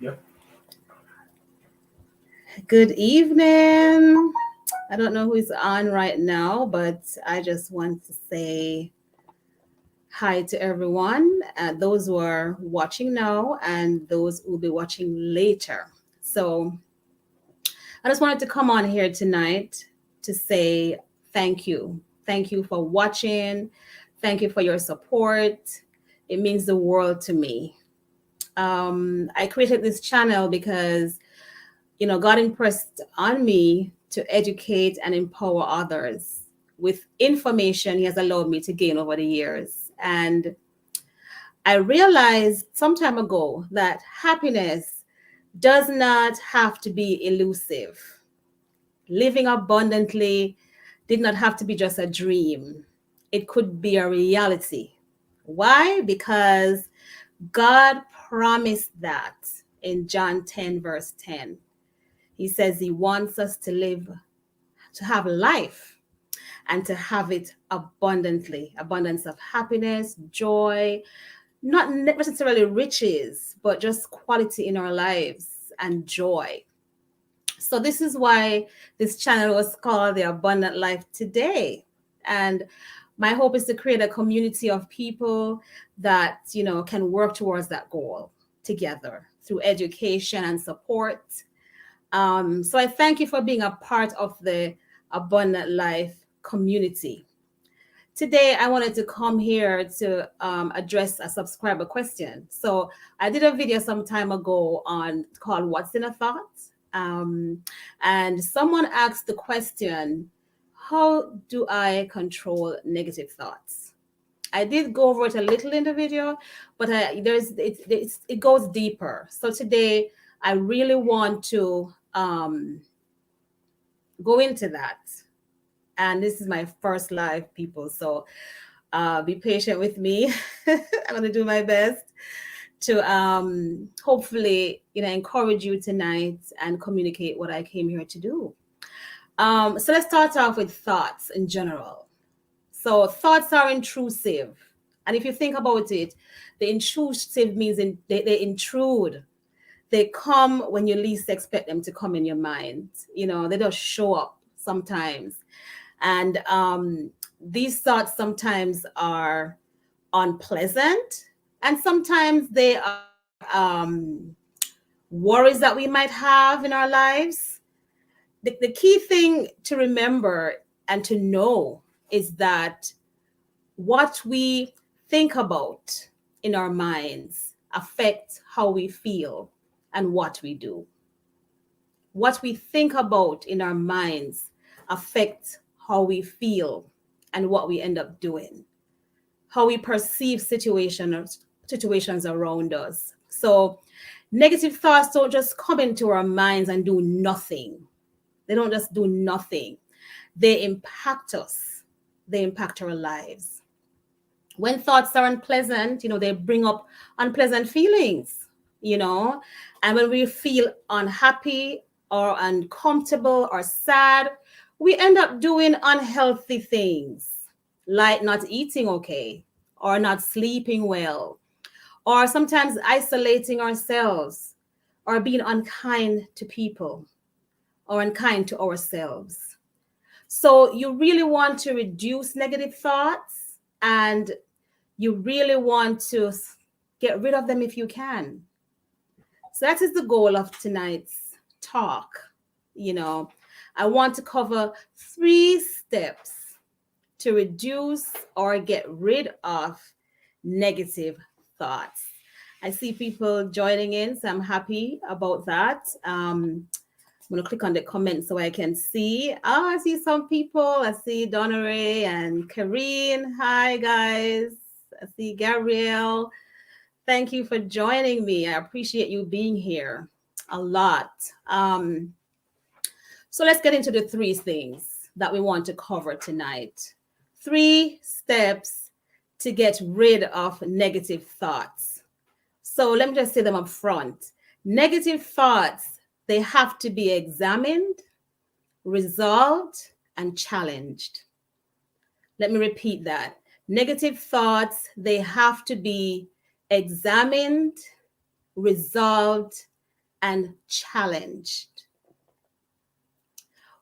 Yep. Good evening. I don't know who is on right now, but I just want to say hi to everyone, those who are watching now and those who will be watching later. So I just wanted to come on here tonight to say thank you. Thank you for watching. Thank you for your support. It means the world to me. I created this channel because God impressed on me to educate and empower others with information He has allowed me to gain over the years. And I realized some time ago that happiness does not have to be elusive. Living abundantly did not have to be just a dream, it could be a reality. Why? Because God promised that in John 10, verse 10. He says He wants us to live, to have life, and to have it abundantly. Abundance of happiness, joy, not necessarily riches, but just quality in our lives and joy. So, this is why this channel was called The Abundant Life Today. And my hope is to create a community of people that, can work towards that goal together through education and support. So I thank you for being a part of the Abundant Life community. Today, I wanted to come here to address a subscriber question. So I did a video some time ago on called "What's in a Thought," and someone asked the question, "How do I control negative thoughts?" I did go over it a little in the video, but it goes deeper. So today, I really want to go into that. And this is my first live, people. So be patient with me. I'm going to do my best to hopefully, encourage you tonight and communicate what I came here to do. So let's start off with thoughts in general. So thoughts are intrusive. And if you think about it, the intrusive means they intrude. They come when you least expect them to come in your mind. They just show up sometimes. And these thoughts sometimes are unpleasant, and sometimes they are worries that we might have in our lives. The key thing to remember and to know is that what we think about in our minds affect how we feel and what we do. What we think about in our minds affect how we feel and what we end up doing, how we perceive situations around us. So negative thoughts don't just come into our minds and do nothing. They don't just do nothing. They impact us. They impact our lives. When thoughts are unpleasant, they bring up unpleasant feelings, you know, and when we feel unhappy or uncomfortable or sad, we end up doing unhealthy things like not eating okay or not sleeping well or sometimes isolating ourselves or being unkind to people or unkind to ourselves. So you really want to reduce negative thoughts and you really want to get rid of them if you can. So that is the goal of tonight's talk. You know, I want to cover 3 steps to reduce or get rid of negative thoughts. I see people joining in, so I'm happy about that. I'm going to click on the comments so I can see. Oh, I see some people. I see Donna Ray and Kareen. Hi, guys. I see Gabrielle. Thank you for joining me. I appreciate you being here a lot. Um, so let's get into the 3 things that we want to cover tonight. 3 steps to get rid of negative thoughts. So let me just say them up front. Negative thoughts, they have to be examined, resolved, and challenged. Let me repeat that. Negative thoughts, they have to be examined, resolved, and challenged.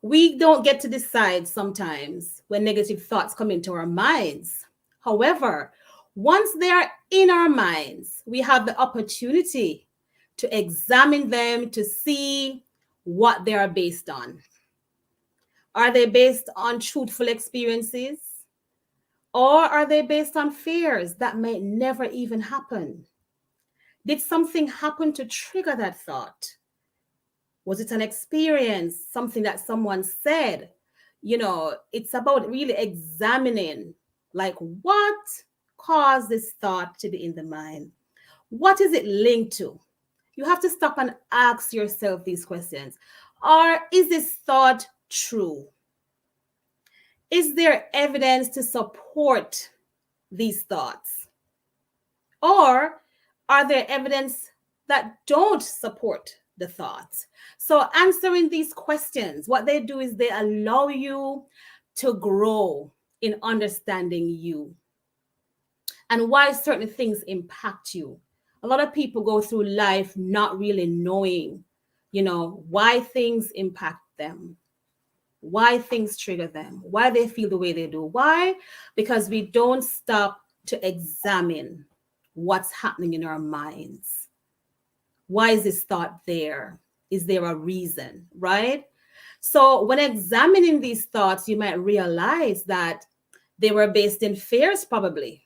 We don't get to decide sometimes when negative thoughts come into our minds. However, once they are in our minds, we have the opportunity to examine them to see what they are based on. Are they based on truthful experiences? Or are they based on fears that may never even happen? Did something happen to trigger that thought? Was it an experience, something that someone said? It's about really examining, like, what caused this thought to be in the mind? What is it linked to? You have to stop and ask yourself these questions. Or is this thought true? Is there evidence to support these thoughts? Or are there evidence that don't support the thoughts? So answering these questions, what they do is they allow you to grow in understanding you and why certain things impact you. A lot of people go through life not really knowing, why things impact them, why things trigger them, why they feel the way they do. Why? Because we don't stop to examine what's happening in our minds. Why is this thought there? Is there a reason, right? So when examining these thoughts, you might realize that they were based in fears, probably,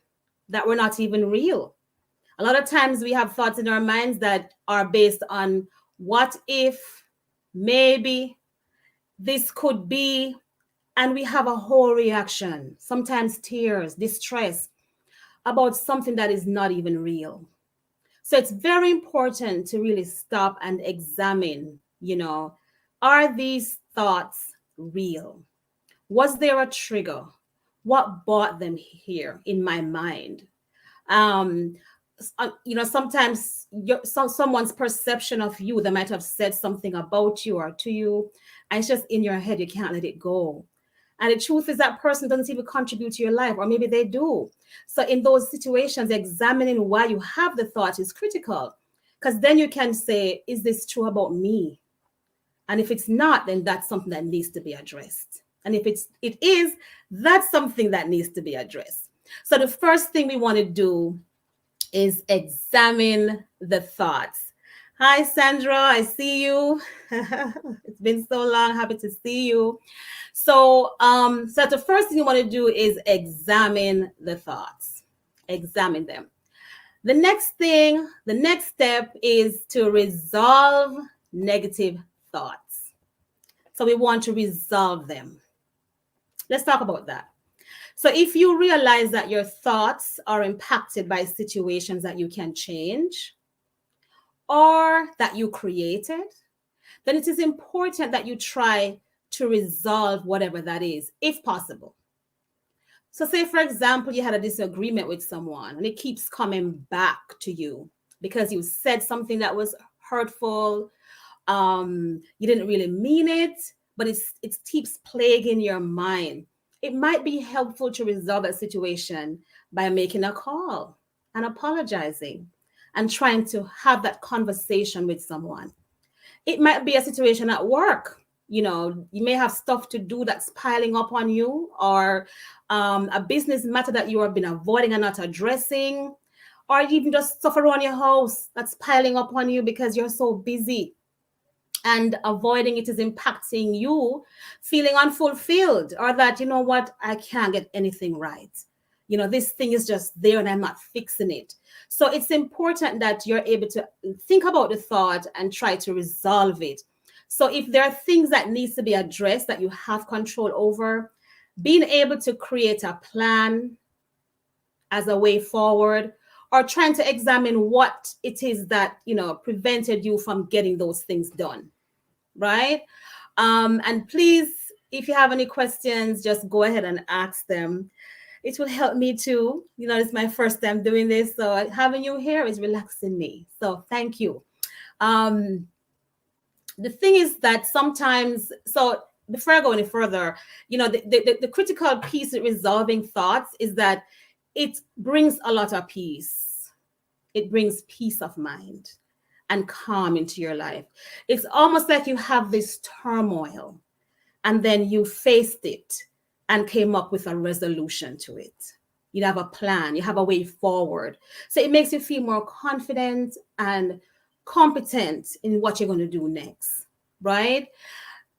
that were not even real. A lot of times we have thoughts in our minds that are based on what if, maybe, this could be, and we have a whole reaction, sometimes tears, distress, about something that is not even real. So it's very important to really stop and examine, are these thoughts real? Was there a trigger? What brought them here in my mind? Sometimes someone's perception of you, they might have said something about you or to you, and it's just in your head, you can't let it go. And the truth is that person doesn't even contribute to your life, or maybe they do. So in those situations, examining why you have the thought is critical, because then you can say, is this true about me? And if it's not, then that's something that needs to be addressed. And if it is, that's something that needs to be addressed. So the first thing we want to do is examine the thoughts. Hi, Sandra, I see you. It's been so long. Happy to see you. So the first thing you want to do is examine the thoughts. Examine them. The next step is to resolve negative thoughts. So we want to resolve them. Let's talk about that. So if you realize that your thoughts are impacted by situations that you can change or that you created, then it is important that you try to resolve whatever that is, if possible. So say, for example, you had a disagreement with someone and it keeps coming back to you because you said something that was hurtful. You didn't really mean it, but it keeps plaguing your mind. It might be helpful to resolve that situation by making a call and apologizing and trying to have that conversation with someone. It might be a situation at work. You may have stuff to do that's piling up on you, or a business matter that you have been avoiding and not addressing, or even just stuff around your house that's piling up on you because you're so busy. And avoiding it is impacting you feeling unfulfilled, or that, I can't get anything right. This thing is just there and I'm not fixing it. So it's important that you're able to think about the thought and try to resolve it. So if there are things that needs to be addressed that you have control over, being able to create a plan as a way forward, or trying to examine what it is that, prevented you from getting those things done. Right? And please, if you have any questions, just go ahead and ask them. It will help me too. It's my first time doing this, so having you here is relaxing me. So thank you. The thing is that sometimes, so before I go any further, the critical piece of resolving thoughts is that it brings a lot of peace. It brings peace of mind. and calm into your life. It's almost like you have this turmoil and then you faced it and came up with a resolution to it. You have a plan, you have a way forward. So it makes you feel more confident and competent in what you're going to do next, right?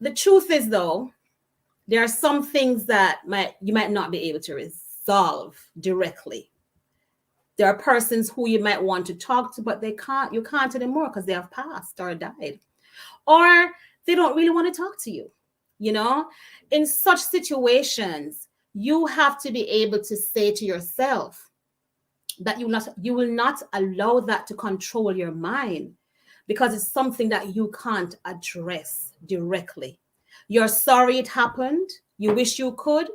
The truth is, though, there are some things that you might not be able to resolve directly. There are persons who you might want to talk to, but you can't anymore because they have passed or died. Or they don't really want to talk to you. In such situations, you have to be able to say to yourself that you will not allow that to control your mind, because it's something that you can't address directly. You're sorry it happened. You wish you could,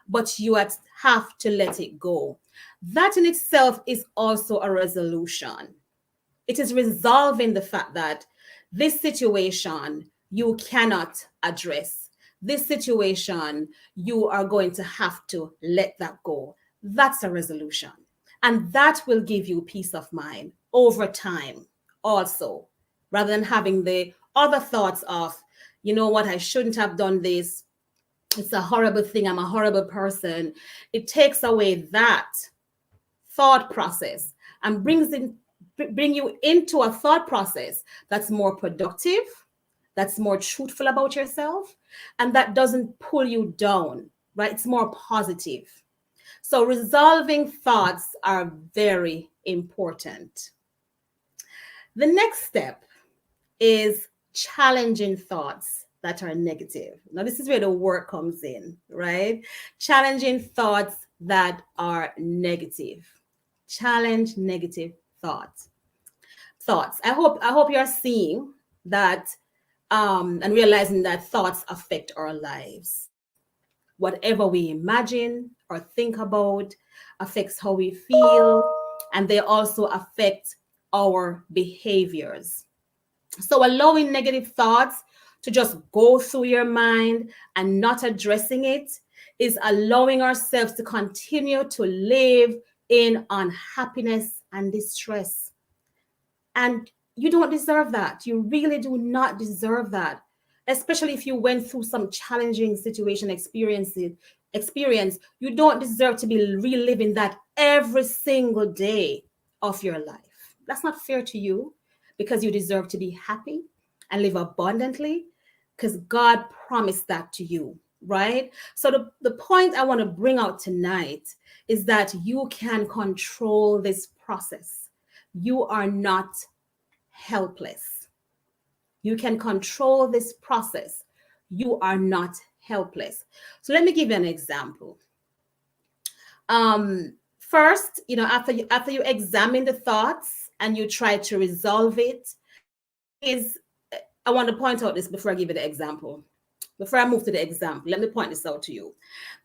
but you have to let it go. That in itself is also a resolution. It is resolving the fact that this situation you cannot address. This situation, you are going to have to let that go. That's a resolution. And that will give you peace of mind over time also, rather than having the other thoughts of, you know what, I shouldn't have done this. It's a horrible thing. I'm a horrible person. It takes away that thought process and bring you into a thought process that's more productive, that's more truthful about yourself, and that doesn't pull you down, right? It's more positive. So resolving thoughts are very important. The next step is challenging thoughts that are negative. Now, this is where the work comes in, right? Challenging thoughts that are negative. Challenge negative thoughts. I hope you're seeing that and realizing that thoughts affect our lives. Whatever we imagine or think about affects how we feel, and they also affect our behaviors. So allowing negative thoughts to just go through your mind and not addressing it is allowing ourselves to continue to live in unhappiness and distress. And you don't deserve that. You really do not deserve that, especially if you went through some challenging experience. You don't deserve to be reliving that every single day of your life. That's not fair to you, because you deserve to be happy and live abundantly, because God promised that to you, right? So the point I want to bring out tonight is that you can control this process. You are not helpless. You can control this process. You are not helpless. So let me give you an example. First, after you examine the thoughts and you try to resolve it, I want to point out this before I give you the example. Before I move to the example, let me point this out to you.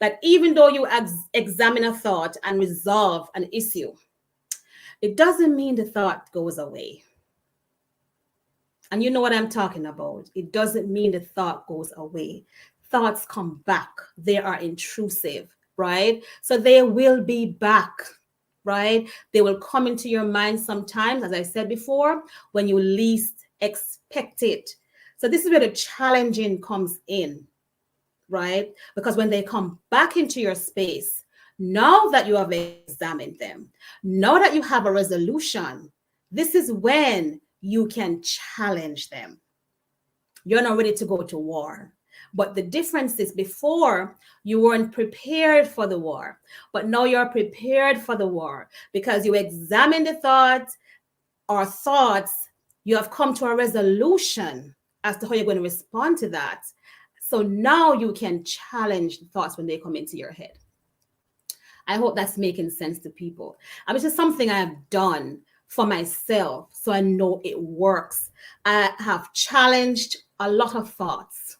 That even though you examine a thought and resolve an issue, it doesn't mean the thought goes away. And you know what I'm talking about. It doesn't mean the thought goes away. Thoughts come back. They are intrusive, right? So they will be back, right? They will come into your mind sometimes, as I said before, when you least expect it. So this is where the challenging comes in, right? Because when they come back into your space, now that you have examined them, now that you have a resolution, this is when you can challenge them. You're not ready to go to war. But the difference is, before you weren't prepared for the war, but now you're prepared for the war because you examine the thoughts, you have come to a resolution as to how you're going to respond to that. So now you can challenge the thoughts when they come into your head. I hope that's making sense to people. This is something I have done for myself, so I know it works. I have challenged a lot of thoughts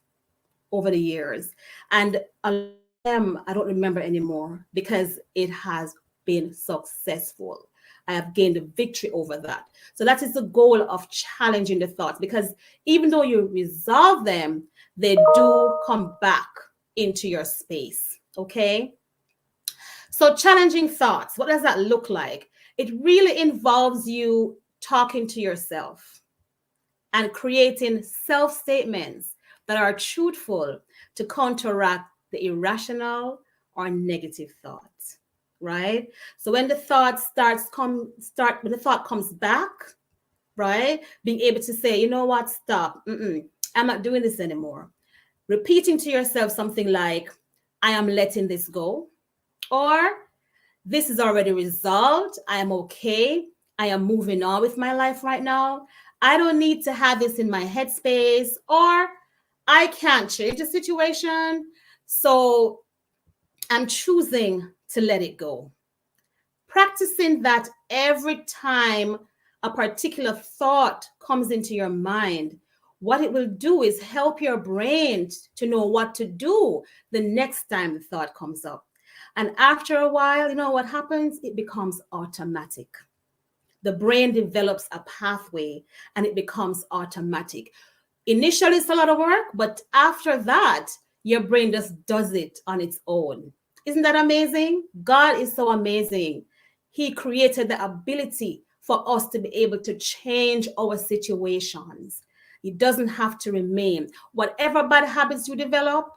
over the years, and a lot of them I don't remember anymore because it has been successful. I have gained a victory over that. So that is the goal of challenging the thoughts, because even though you resolve them, they do come back into your space. Okay. So challenging thoughts, what does that look like? It really involves you talking to yourself. and creating self-statements that are truthful to counteract the irrational or negative thoughts, right? So when the thought when the thought comes back, right? Being able to say, you know what, stop. I'm not doing this anymore. Repeating to yourself something like, I am letting this go, or this is already resolved. I am okay. I am moving on with my life right now. I don't need to have this in my headspace, or I can't change the situation. So I'm choosing to let it go. Practicing that every time a particular thought comes into your mind, what it will do is help your brain to know what to do the next time the thought comes up. And after a while, you know what happens? It becomes automatic. The brain develops a pathway and it becomes automatic. Initially, it's a lot of work, but after that, your brain just does it on its own. Isn't that amazing? God is so amazing. He created the ability for us to be able to change our situations. It doesn't have to remain. Whatever bad habits you develop,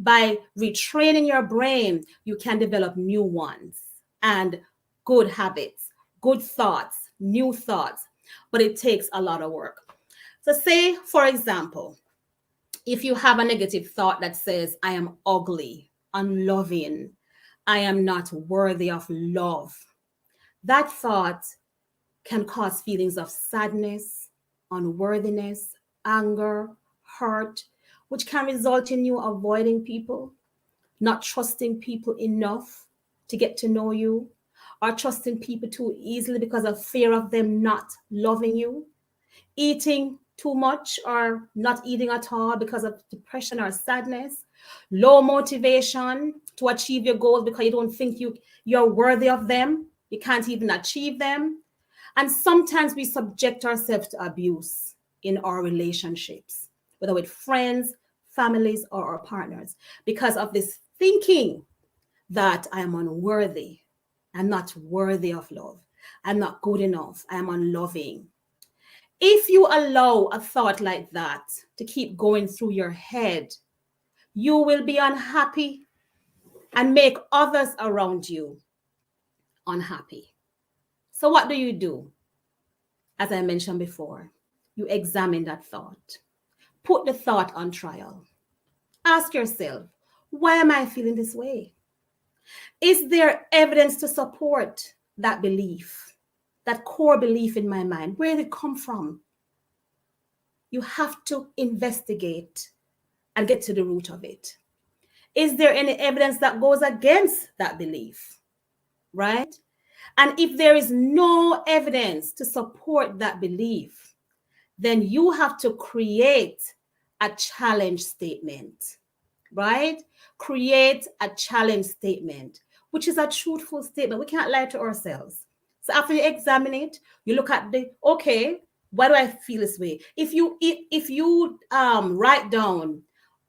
by retraining your brain, you can develop new ones and good habits, good thoughts, new thoughts. But it takes a lot of work. So, say, for example, if you have a negative thought that says, I am ugly, unloving, I am not worthy of love, that thought can cause feelings of sadness, unworthiness, anger, hurt, which can result in you avoiding people, not trusting people enough to get to know you, or trusting people too easily because of fear of them not loving you, eating too much or not eating at all because of depression or sadness, low motivation to achieve your goals because you don't think you're worthy of them, you can't even achieve them. And sometimes we subject ourselves to abuse in our relationships, whether with friends, families, or our partners, because of this thinking that I am unworthy, I'm not worthy of love, I'm not good enough, I am unloving. If you allow a thought like that to keep going through your head, you will be unhappy and make others around you unhappy. So, what do? As I mentioned before, you examine that thought, put the thought on trial. Ask yourself, why am I feeling this way? Is there evidence to support that belief, that core belief in my mind? Where did it come from? You have to investigate and get to the root of it. Is there any evidence that goes against that belief? Right? And if there is no evidence to support that belief, then you have to create a challenge statement, right? Create a challenge statement, which is a truthful statement. We can't lie to ourselves. So after you examine it, you look at okay, why do I feel this way? If you write down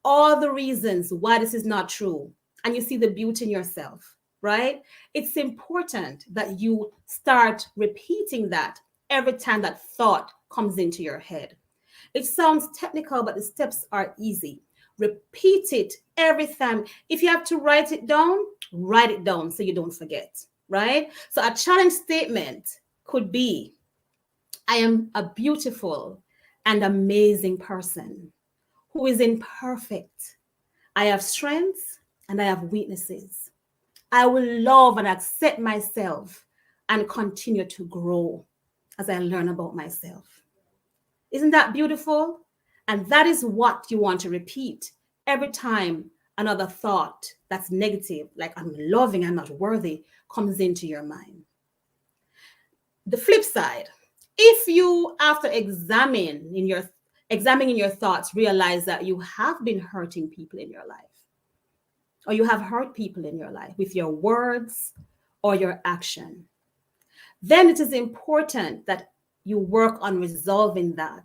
all the reasons why this is not true, and you see the beauty in yourself, right? It's important that you start repeating that every time that thought comes into your head. It sounds technical, but the steps are easy. Repeat it every time. If you have to write it down so you don't forget, right? So a challenge statement could be, I am a beautiful and amazing person who is imperfect. I have strengths and I have weaknesses. I will love and accept myself and continue to grow as I learn about myself. Isn't that beautiful? And that is what you want to repeat every time another thought that's negative, like I'm loving, I'm not worthy, comes into your mind. The flip side, if you, after examining your thoughts, realize that you have been hurting people in your life, or you have hurt people in your life with your words or your action, then it is important that you work on resolving that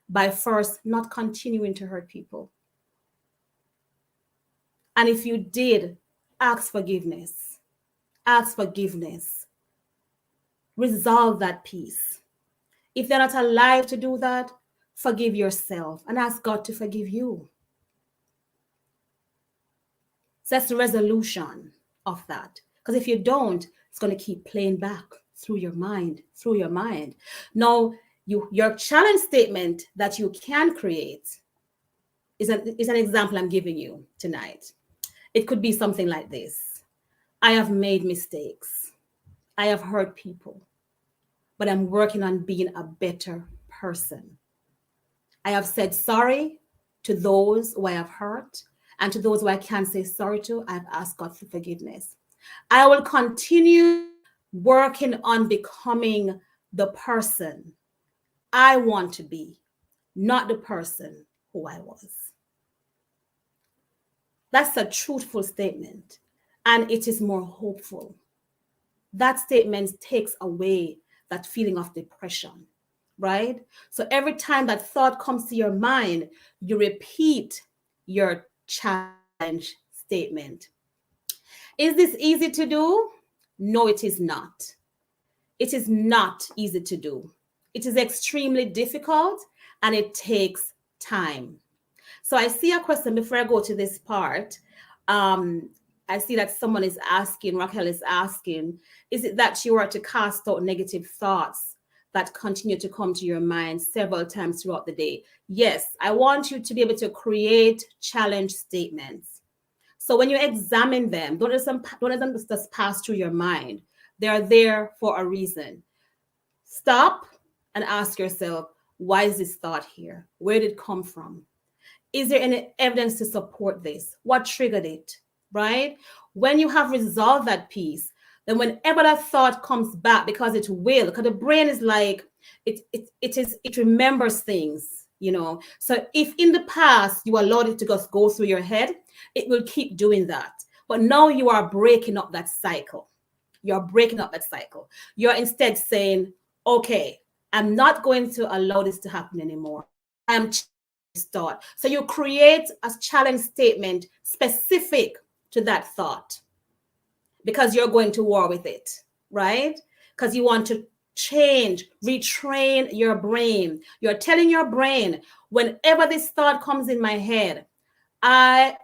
by first not continuing to hurt people. And if you did, ask forgiveness. Ask forgiveness. Resolve that peace. If they're not alive to do that, Forgive yourself and ask God to forgive you. So that's the resolution of that. Because if you don't, it's going to keep playing back through your mind, through your mind. Now, your challenge statement that you can create is an example I'm giving you tonight. It could be something like this. I have made mistakes. I have hurt people, but I'm working on being a better person. I have said sorry to those who I have hurt, and to those who I can't say sorry to, I've asked God for forgiveness. I will continue working on becoming the person I want to be, not the person who I was. That's a truthful statement, and it is more hopeful. That statement takes away that feeling of depression, right? So every time that thought comes to your mind, you repeat your challenge statement. Is this easy to do? No, it is not. It is not easy to do. It is extremely difficult and it takes time. So I see a question before I go to this part. I see that someone is asking, Raquel is asking, is it that you are to cast out negative thoughts that continue to come to your mind several times throughout the day? Yes, I want you to be able to create challenge statements. So when you examine them, don't let them just pass through your mind. They are there for a reason. Stop and ask yourself, why is this thought here? Where did it come from? Is there any evidence to support this? What triggered it, right? When you have resolved that piece, then whenever that thought comes back, because it will, because the brain is like, it remembers things, you know. So if in the past you allowed it to just go through your head, it will keep doing that. But now you are breaking up that cycle. You're breaking up that cycle. You're instead saying, okay, I'm not going to allow this to happen anymore. I'm thought. So you create a challenge statement specific to that thought because you're going to war with it, right? Because you want to change, retrain your brain. You're telling your brain, whenever this thought comes in my head, my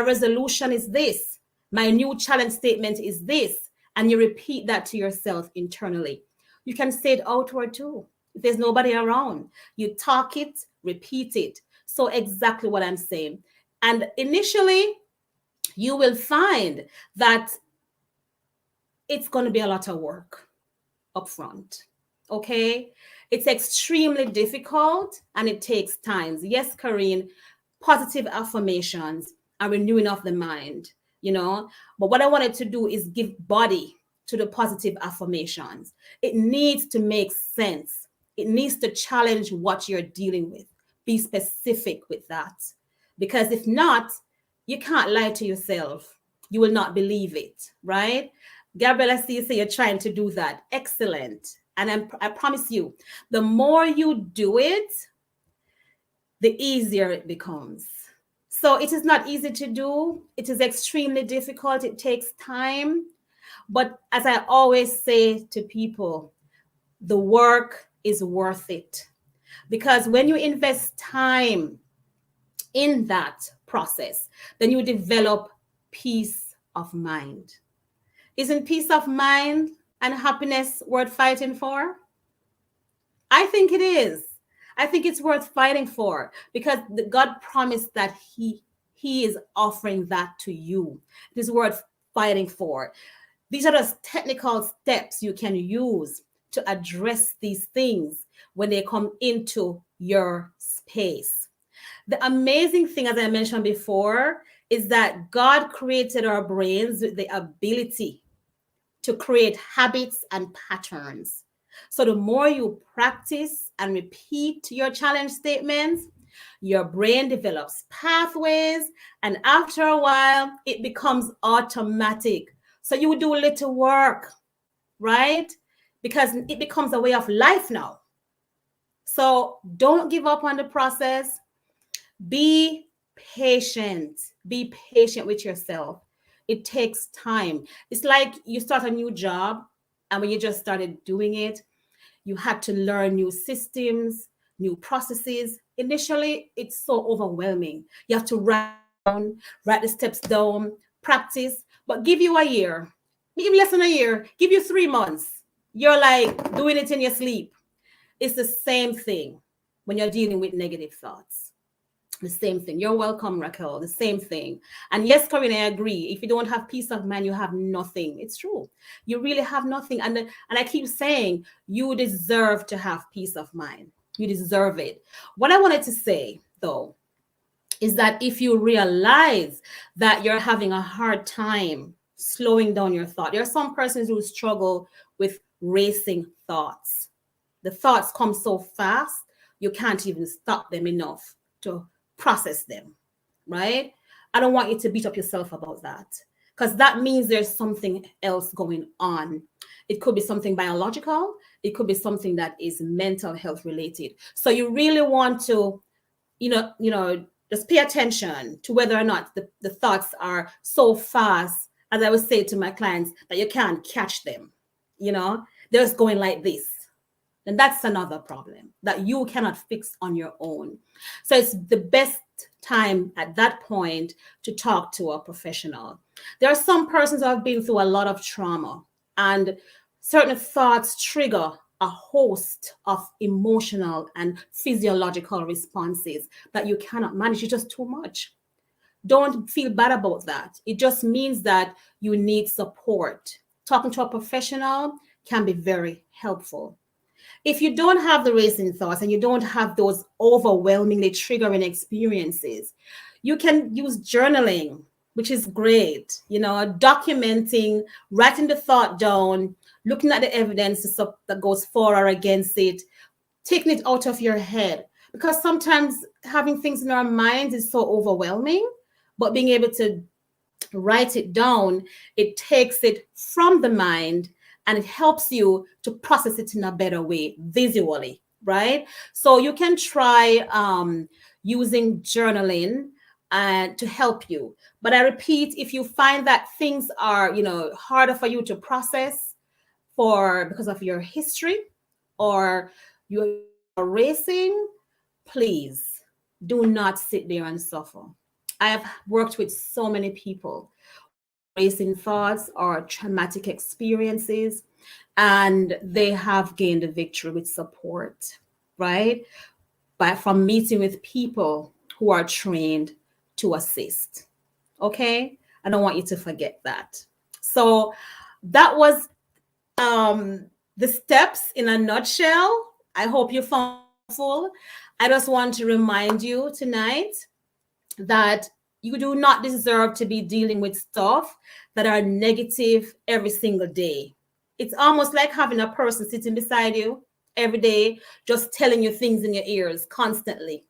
resolution is this. My new challenge statement is this. And you repeat that to yourself internally. You can say it outward too. If there's nobody around, you talk it, repeat it. So exactly what I'm saying. And initially, you will find that it's going to be a lot of work up front. Okay? It's extremely difficult and it takes time. Yes, Karine, positive affirmations and renewing of the mind, you know. But what I wanted to do is give body to the positive affirmations. It needs to make sense. It needs to challenge what you're dealing with. Be specific with that. Because if not, you can't lie to yourself. You will not believe it, right? Gabrielle, I see you say you're trying to do that. Excellent. And I promise you, the more you do it, the easier it becomes. So it is not easy to do. It is extremely difficult. It takes time. But as I always say to people, the work is worth it. Because when you invest time in that process, then you develop peace of mind. Isn't peace of mind and happiness worth fighting for? I think it is. I think it's worth fighting for because God promised that He is offering that to you. It is worth fighting for. These are the technical steps you can use to address these things when they come into your space. The amazing thing, as I mentioned before, is that God created our brains with the ability to create habits and patterns. So the more you practice and repeat your challenge statements, your brain develops pathways, and after a while, it becomes automatic. So you do little work, right? Because it becomes a way of life now. So don't give up on the process. Be patient. Be patient with yourself. It takes time. It's like you start a new job, and when you just started doing it, you had to learn new systems, new processes. Initially, it's so overwhelming. You have to write the steps down, practice, but give you a year, give less than a year, give you 3 months. You're like doing it in your sleep. It's the same thing when you're dealing with negative thoughts. The same thing. You're welcome, Raquel. The same thing. And yes, Corinne, I agree. If you don't have peace of mind, you have nothing. It's true. You really have nothing. And I keep saying you deserve to have peace of mind. You deserve it. What I wanted to say, though, is that if you realize that you're having a hard time slowing down your thought, there are some persons who struggle with racing thoughts. The thoughts come so fast, you can't even stop them enough to process them, right? I don't want you to beat up yourself about that, because that means there's something else going on. It could be something biological. It could be something that is mental health related. So you really want to, just pay attention to whether or not the thoughts are so fast, as I would say to my clients, that you can't catch them. They're just going like this. And that's another problem that you cannot fix on your own. So it's the best time at that point to talk to a professional. There are some persons who have been through a lot of trauma, and certain thoughts trigger a host of emotional and physiological responses that you cannot manage. It's just too much. Don't feel bad about that. It just means that you need support. Talking to a professional can be very helpful. If you don't have the racing thoughts and you don't have those overwhelmingly triggering experiences, you can use journaling, which is great. Documenting, writing the thought down, looking at the evidence that goes for or against it, taking it out of your head. Because sometimes having things in our minds is so overwhelming, but being able to write it down, it takes it from the mind and it helps you to process it in a better way visually, right? So you can try using journaling to help you. But I repeat, if you find that things are, harder for you to process because of your history or you're racing, please do not sit there and suffer. I have worked with so many people racing thoughts or traumatic experiences, and they have gained a victory with support, right? But from meeting with people who are trained to assist. Okay? I don't want you to forget that. So that was the steps in a nutshell. I hope you found it helpful. I just want to remind you tonight that you do not deserve to be dealing with stuff that are negative every single day. It's almost like having a person sitting beside you every day, just telling you things in your ears, constantly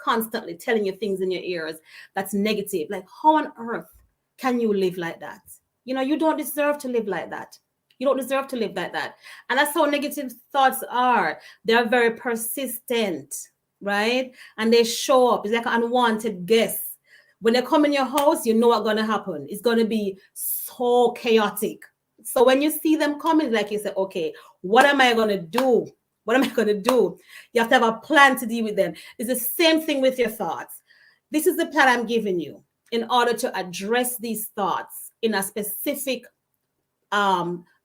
telling you things in your ears that's negative. Like, how on earth can you live like that? You don't deserve to live like that. You don't deserve to live like that. And that's how negative thoughts are. They're very persistent, right? And they show up. It's like an unwanted guest. When they come in your house, you know what's going to happen. It's going to be so chaotic. So when you see them coming, like you say, okay, what am I going to do? What am I going to do? You have to have a plan to deal with them. It's the same thing with your thoughts. This is the plan I'm giving you in order to address these thoughts in a specific,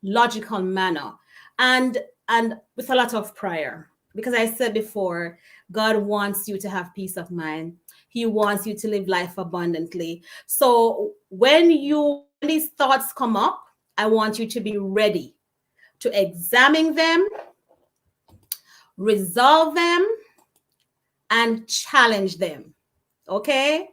logical manner, and with a lot of prayer. Because I said before, God wants you to have peace of mind. He wants you to live life abundantly. So when these thoughts come up, I want you to be ready to examine them, resolve them, and challenge them. Okay?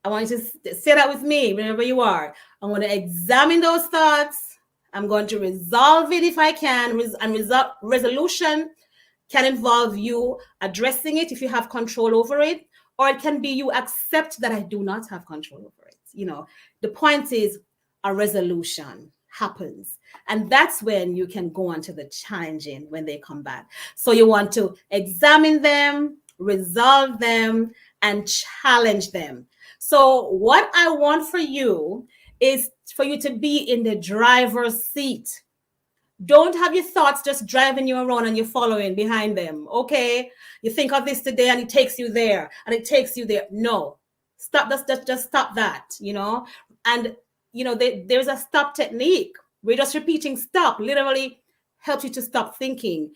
I want you to say that with me wherever you are. I'm going to examine those thoughts. I'm going to resolve it if I can. Resolution can involve you addressing it if you have control over it, or it can be you accept that I do not have control over it. The point is a resolution happens. And that's when you can go on to the challenging when they come back. So you want to examine them, resolve them, and challenge them. So what I want for you is for you to be in the driver's seat. Don't have your thoughts just driving you around and you're following behind them. Okay. You think of this today and it takes you there and it takes you there. No. Stop. Just stop that, And, there's a stop technique. We're just repeating stop literally helps you to stop thinking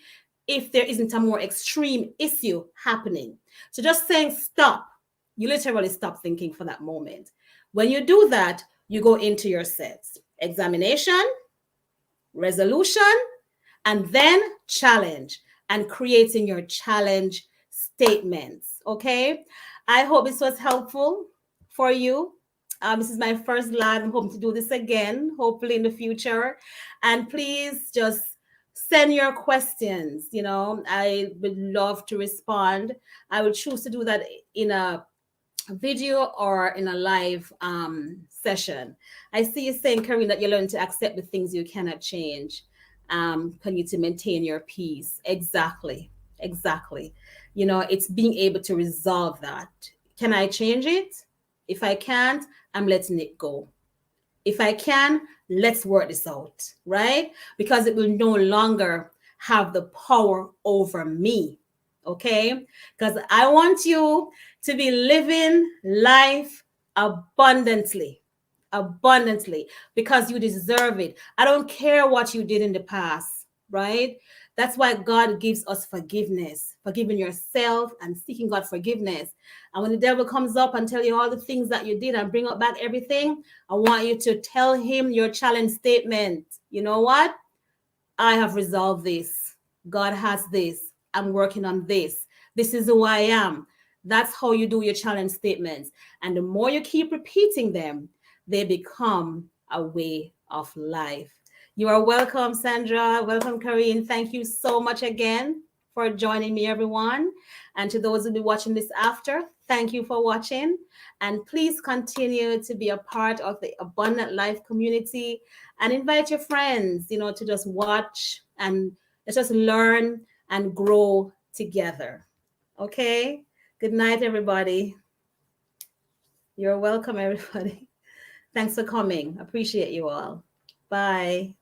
if there isn't a more extreme issue happening. So just saying stop, you literally stop thinking for that moment. When you do that, you go into your sets: examination, resolution, and then challenge, and creating your challenge statements. Okay. I hope this was helpful for you. This is my first live. I'm hoping to do this again, hopefully in the future. And please just send your questions. I would love to respond. I would choose to do that in a video or in a live session. I see you saying, Karine, that you learn to accept the things you cannot change. Can you to maintain your peace? Exactly. It's being able to resolve that. Can I change it? If I can't, I'm letting it go. If I can, let's work this out, right? Because it will no longer have the power over me. Okay? Because I want you to be living life abundantly, because you deserve it. I don't care what you did in the past, right? That's why God gives us forgiveness, forgiving yourself and seeking God forgiveness. And when the devil comes up and tell you all the things that you did and bring up back everything, I want you to tell him your challenge statement. You know what? I have resolved this. God has this. I'm working on this. This is who I am. That's how you do your challenge statements. And the more you keep repeating them, they become a way of life. You are welcome, Sandra. Welcome, Karine. Thank you so much again for joining me, everyone. And to those who will be watching this after, thank you for watching. And please continue to be a part of the Abundant Life community and invite your friends, to just watch and let's just learn and grow together. Okay? Good night, everybody. You're welcome, everybody. Thanks for coming. Appreciate you all. Bye.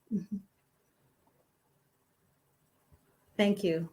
Thank you.